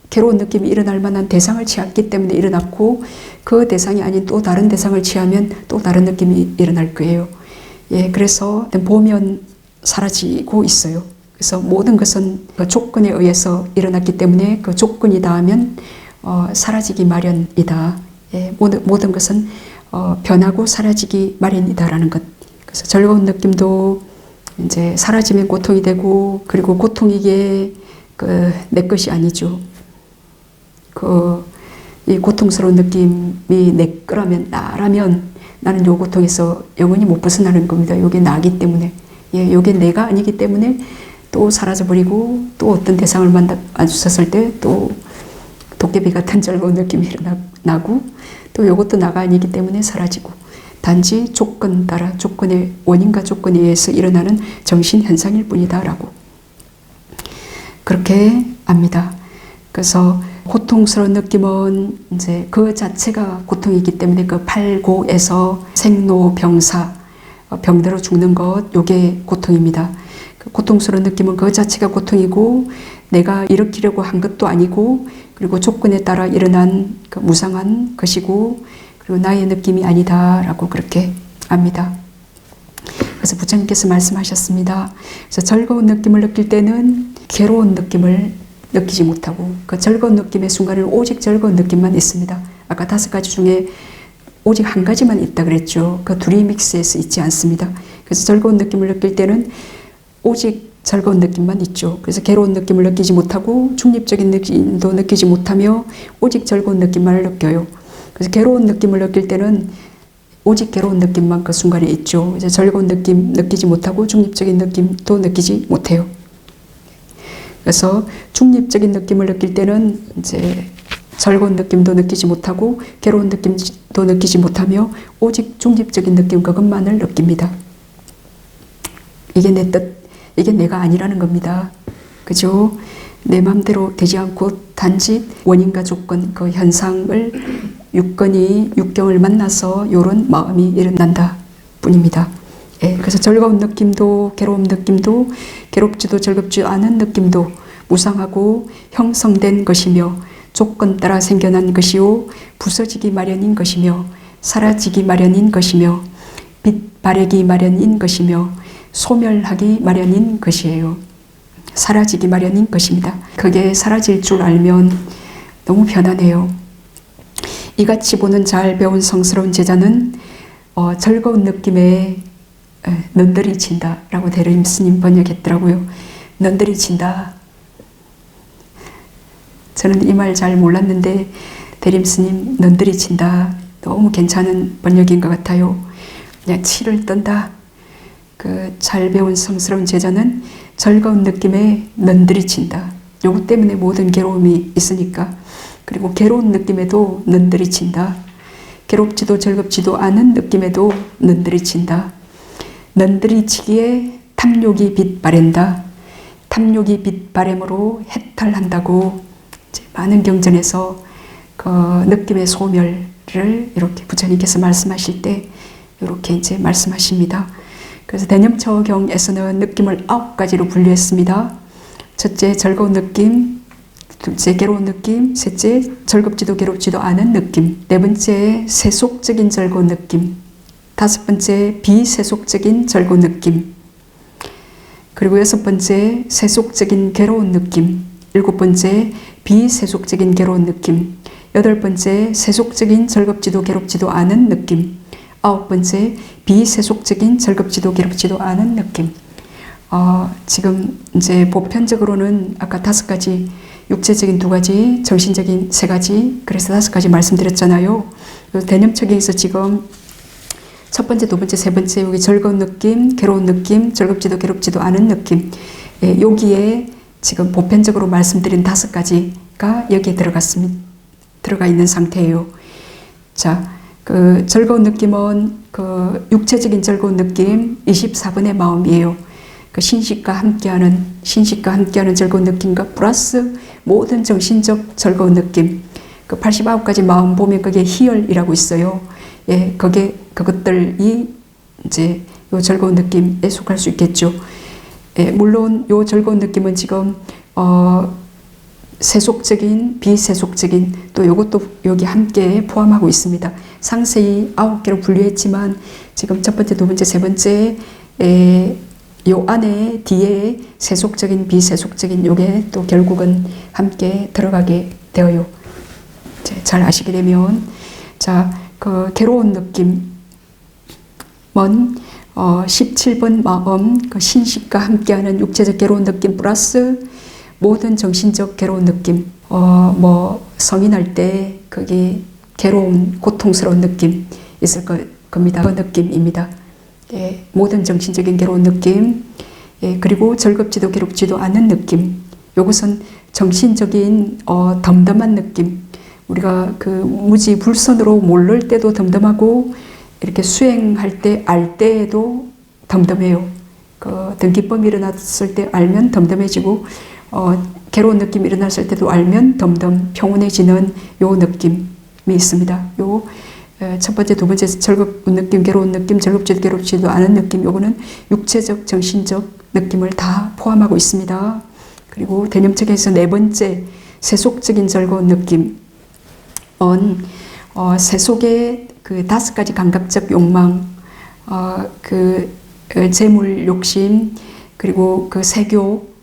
괴로운 느낌이 일어날 만한 대상을 취했기 때문에 일어났고 그 대상이 아닌 또 다른 대상을 취하면 또 다른 느낌이 일어날 거예요. 예, 그래서 보면 사라지고 있어요. 그래서 모든 것은 그 조건에 의해서 일어났기 때문에 그 조건이 닿으면 사라지기 마련이다. 예, 모든 것은 변하고 사라지기 마련이다라는 것. 그래서 즐거운 느낌도 이제 사라지면 고통이 되고, 그리고 고통이게 내 것이 아니죠. 이 고통스러운 느낌이 내 거라면, 나라면 나는 요 고통에서 영원히 못 벗어나는 겁니다. 요게 나기 때문에. 예, 요게 내가 아니기 때문에 또 사라져버리고, 또 어떤 대상을 마주쳤을 때 또 도깨비 같은 즐거운 느낌이 일어나고, 또 요것도 나가 아니기 때문에 사라지고, 단지 조건 따라 조건의 원인과 조건에 의해서 일어나는 정신 현상일 뿐이다라고 그렇게 압니다. 그래서 고통스러운 느낌은 이제 그 자체가 고통이기 때문에 그 팔고에서 생로병사, 병대로 죽는 것, 요게 고통입니다. 고통스러운 느낌은 그 자체가 고통이고, 내가 일으키려고 한 것도 아니고, 그리고 조건에 따라 일어난 그 무상한 것이고, 그리고 나의 느낌이 아니다라고 그렇게 압니다. 그래서 부처님께서 말씀하셨습니다. 그래서 즐거운 느낌을 느낄 때는 괴로운 느낌을 느끼지 못하고, 그 즐거운 느낌의 순간에는 오직 즐거운 느낌만 있습니다. 아까 5가지 중에 오직 한 가지만 있다 그랬죠. 그 둘이 믹스해서 있지 않습니다. 그래서 즐거운 느낌을 느낄 때는 오직 즐거운 느낌만 있죠. 그래서 괴로운 느낌을 느끼지 못하고, 중립적인 느낌도 느끼지 못하며 오직 즐거운 느낌만을 느껴요. 그래서 괴로운 느낌을 느낄 때는 오직 괴로운 느낌만 그 순간에 있죠. 이제 즐거운 느낌 느끼지 못하고 중립적인 느낌도 느끼지 못해요. 그래서 중립적인 느낌을 느낄 때는 이제 즐거운 느낌도 느끼지 못하고 괴로운 느낌도 느끼지 못하며 오직 중립적인 느낌 그것만을 느낍니다. 이게 내 뜻, 이게 내가 아니라는 겁니다. 그죠? 내 마음대로 되지 않고 단지 원인과 조건 그 현상을 육경을 만나서 이런 마음이 일어난다 뿐입니다. 예, 그래서 즐거운 느낌도 괴로운 느낌도 괴롭지도 즐겁지 않은 느낌도 무상하고 형성된 것이며 조건 따라 생겨난 것이요 부서지기 마련인 것이며 사라지기 마련인 것이며 빛 바래기 마련인 것이며 소멸하기 마련인 것이에요. 사라지기 마련인 것입니다. 그게 사라질 줄 알면 너무 편안해요. 이같이 보는 잘 배운 성스러운 제자는 즐거운 느낌에 넌들이 친다 라고 대림 스님 번역했더라고요. 넌들이 친다. 저는 이 말 잘 몰랐는데 대림 스님 넌들이 친다. 너무 괜찮은 번역인 것 같아요. 그냥 치를 떤다. 그 잘 배운 성스러운 제자는 즐거운 느낌에 넌들이 친다. 요것 때문에 모든 괴로움이 있으니까. 그리고 괴로운 느낌에도 넌들이 친다. 괴롭지도 즐겁지도 않은 느낌에도 넌들이 친다. 넌들이 치기에 탐욕이 빛 바랜다. 탐욕이 빛 바램으로 해탈한다고 많은 경전에서 그 느낌의 소멸을 이렇게 부처님께서 말씀하실 때 이렇게 이제 말씀하십니다. 그래서 대념처경에서는 느낌을 9가지로 분류했습니다. 첫째, 즐거운 느낌. 둘째, 괴로운 느낌. 셋째, 즐겁지도 괴롭지도 않은 느낌. 네 번째, 세속적인 즐거운 느낌. 다섯 번째, 비세속적인 즐거운 느낌. 그리고 여섯 번째, 세속적인 괴로운 느낌. 일곱 번째, 비세속적인 괴로운 느낌. 여덟 번째, 세속적인 즐겁지도 괴롭지도 않은 느낌. 아홉 번째, 비세속적인 즐겁지도 괴롭지도 않은 느낌. 지금 이제 보편적으로는 아까 5가지, 육체적인 2가지, 정신적인 3가지, 그래서 5가지 말씀드렸잖아요. 대념처경에서 지금 첫 번째, 두 번째, 세 번째, 여기 즐거운 느낌, 괴로운 느낌, 즐겁지도 괴롭지도 않은 느낌. 예, 여기에 지금 보편적으로 말씀드린 5가지가 여기에 들어가 있는 상태예요. 자, 그 즐거운 느낌은 그 육체적인 즐거운 느낌 24번의 마음이에요. 그 신식과 함께하는 즐거운 느낌과 플러스 모든 정신적 즐거운 느낌. 그 89가지 마음 보면 그게 희열이라고 있어요. 예, 그것들이 이제 요 즐거운 느낌에 속할 수 있겠죠. 예, 물론 요 즐거운 느낌은 지금 세속적인, 비세속적인 또 요것도 여기 함께 포함하고 있습니다. 상세히 9개로 분류했지만 지금 첫 번째, 두 번째, 세 번째 요 안에 뒤에 세속적인 비세속적인 요게 또 결국은 함께 들어가게 되어요. 잘 아시게 되면 자, 그 괴로운 느낌은 17번 마음 그 신식과 함께하는 육체적 괴로운 느낌 플러스 모든 정신적 괴로운 느낌 뭐 성인할 때 그게 괴로운 고통스러운 느낌 있을 겁니다. 그 느낌입니다. 예, 모든 정신적인 괴로운 느낌 예, 그리고 즐겁지도 괴롭지도 않은 느낌 요것은 정신적인 덤덤한 느낌 우리가 그 무지불선으로 모를 때도 덤덤하고 이렇게 수행할 때 알 때에도 덤덤해요. 그 어떤 기쁨이 일어났을 때 알면 덤덤해지고 괴로운 느낌이 일어났을 때도 알면 덤덤 평온해지는 요 느낌이 있습니다. 요 첫 번째, 두 번째 즐거운 느낌, 괴로운 느낌, 즐겁지도 괴롭지도 않은 느낌 요거는 육체적, 정신적 느낌을 다 포함하고 있습니다. 그리고 대념책에서 네 번째 세속적인 즐거운 느낌은 세속의 그 5가지 감각적 욕망 그 재물 욕심 그리고 그 세욕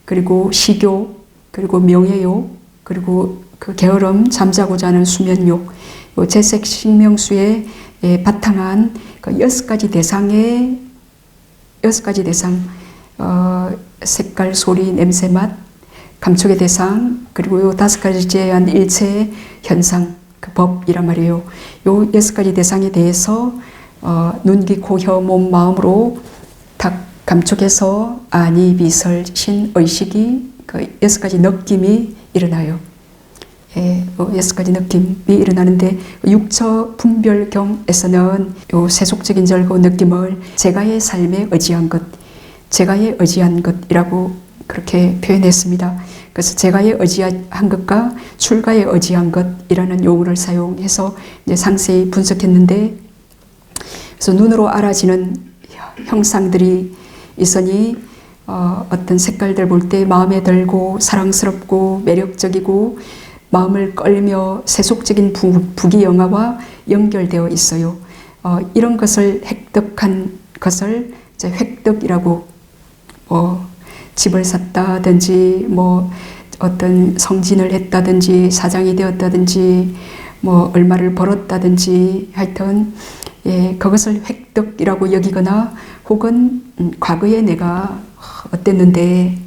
그리고 식욕 그리고 명예욕 그리고 그 게으름 잠자고자 하는 수면욕 요 재색 식명수에 바탕한 그 6가지 대상의 6가지 대상 색깔 소리 냄새 맛 감촉의 대상 그리고 요 5가지 제한 일체의 현상 그 법이란 말이에요. 요 6가지 대상에 대해서 눈, 귀, 코, 혀, 몸, 마음으로 딱 감촉해서 아니, 비설, 신, 의식이 그 6가지 느낌이 일어나요. 예, 6가지 느낌이 일어나는데 육처 분별경에서는 요 세속적인 즐거운 느낌을 제가의 삶에 의지한 것, 제가의 의지한 것이라고 그렇게 표현했습니다. 그래서 제가의 의지한 것과 출가의 의지한 것이라는 용어를 사용해서 이제 상세히 분석했는데, 그래서 눈으로 알아지는 형상들이 있으니 어떤 색깔들 볼 때 마음에 들고 사랑스럽고 매력적이고 마음을 끌며 세속적인 부귀영화와 연결되어 있어요. 이런 것을 획득한 것을 이제 획득이라고 집을 샀다든지 뭐 어떤 성진을 했다든지 사장이 되었다든지 뭐 얼마를 벌었다든지 하여튼 예, 그것을 획득이라고 여기거나 혹은 과거에 내가 어땠는데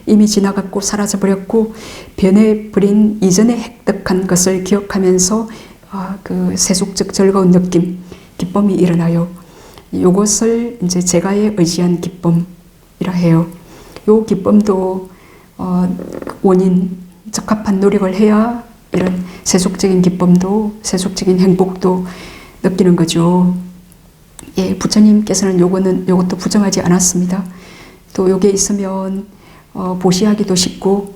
이미 지나갔고 사라져버렸고 변해버린 이전에 획득한 것을 기억하면서 그 세속적 즐거운 느낌, 기쁨이 일어나요. 이것을 이제 제가의 의지한 기쁨이라 해요. 요 기쁨도 원인, 적합한 노력을 해야 이런 세속적인 기쁨도 세속적인 행복도 느끼는 거죠. 예, 부처님께서는 요것도 부정하지 않았습니다. 또 요게 있으면 보시하기도 쉽고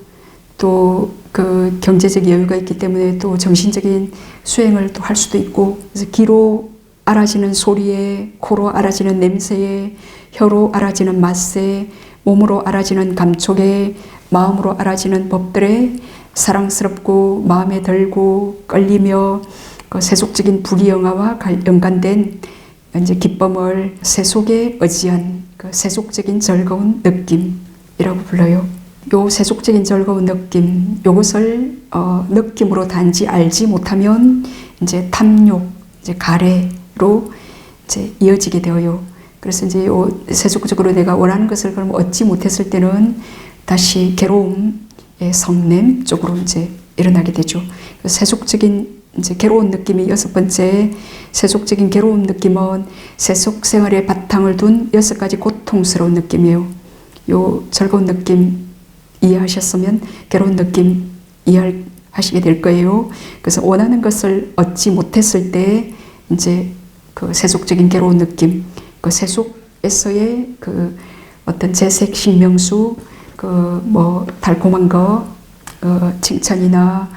또 그 경제적 여유가 있기 때문에 또 정신적인 수행을 또 할 수도 있고, 그래서 귀로 알아지는 소리에, 코로 알아지는 냄새에, 혀로 알아지는 맛에, 몸으로 알아지는 감촉에, 마음으로 알아지는 법들에 사랑스럽고 마음에 들고 끌리며 그 세속적인 부귀영화와 연관된 이제 기쁨을 세속에 의지한 그 세속적인 즐거운 느낌이라고 불러요. 요 세속적인 즐거운 느낌, 요것을 느낌으로 단지 알지 못하면 이제 탐욕, 이제 가래로 이제 이어지게 되어요. 그래서 이제 요 세속적으로 내가 원하는 것을 그럼 얻지 못했을 때는 다시 괴로움, 성냄 쪽으로 이제 일어나게 되죠. 세속적인 이제 괴로운 느낌이 6번째, 세속적인 괴로운 느낌은 세속 생활의 바탕을 둔 6가지 고통스러운 느낌이에요. 요 즐거운 느낌 이해하셨으면 괴로운 느낌 이해하시게 될 거예요. 그래서 원하는 것을 얻지 못했을 때 이제 그 세속적인 괴로운 느낌, 그 세속에서의 그 어떤 재색, 신명수, 그 뭐 달콤한 거, 칭찬이나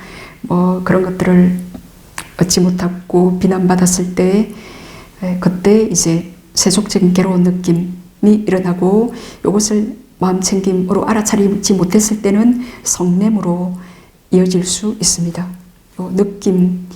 뭐 그런 것들을 얻지 못하고 비난받았을 때 그때 이제 세속적인 괴로운 느낌이 일어나고, 이것을 마음챙김으로 알아차리지 못했을 때는 성냄으로 이어질 수 있습니다. 느낌,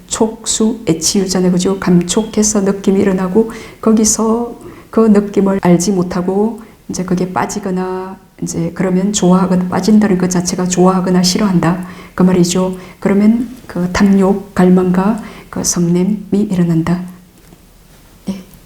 촉수, 애치유잖아요. 그죠? 감촉해서 느낌이 일어나고 거기서 그 느낌을 알지 못하고 이제 그게 빠지거나 이제 그러면 좋아하거나 빠진다는 것 자체가 좋아하거나 싫어한다 그 말이죠. 그러면 그 탐욕, 갈망과 그 성냄이 일어난다.